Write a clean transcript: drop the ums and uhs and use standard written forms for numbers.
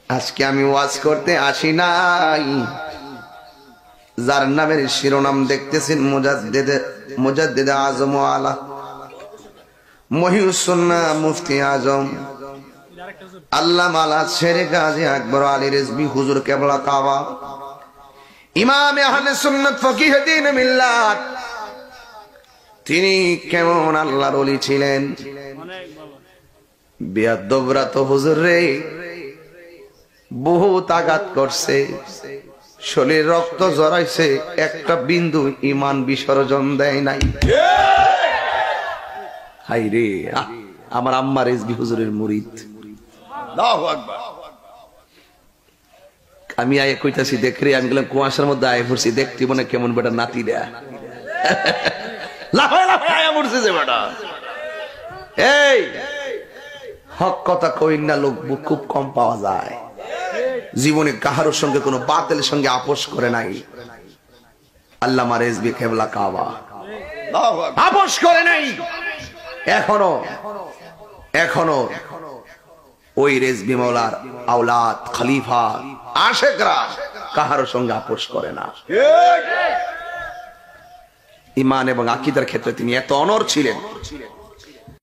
আজকে আমি ওয়াজ করতে আসি নাই, যার নামের শিরোনাম দেখতেছেন মুজাদ্দিদ আজম আলা মহিউস সুন্নাহ মুফতি আজম আল্লামা আলা শেরে গাজী আকবর আলী রিজভী হুজুর কেবলা কাবা, ইমাম আহলে সুন্নাত ফকিহ দ্বীন মিল্লাত। তিনি কেমন আল্লাহর ওলি ছিলেন। বেয়াদবরা তো হুজুর রে বহুত আঘাত করছে, শরীর রক্ত জড়াইছে, একটা বিন্দু ইমান বিসর্জন দেয় নাই। হাই রে, আমার আম্মা রিজভী হুজুরের মুরিদ। আল্লাহু আকবার। আমি আয় কইতাছি দেখ রে, আমি গেলাম কুয়াশার মধ্যে আয় পড়ছি, দেখতি মনে কেমন বেটা নাতি দেয়া লাফায় লাফায় আয়া পড়ছে যে বেটা। এই হক কথা কই না, লোক খুব কম পাওয়া যায়। জীবনে কাহারোর সঙ্গে কোনো বাতিলের সঙ্গে আপোষ করে নাই। আল্লামা রিজভী কেবলা কাবা আপোষ করে নাই। এখনো ওই রিজভী মাওলার আওলাদ খলিফা আশেকরা কাহারোর সঙ্গে আপোষ করে না। ইমান এবং আকীদার ক্ষেত্রে তিনি এত অনড় ছিলেন।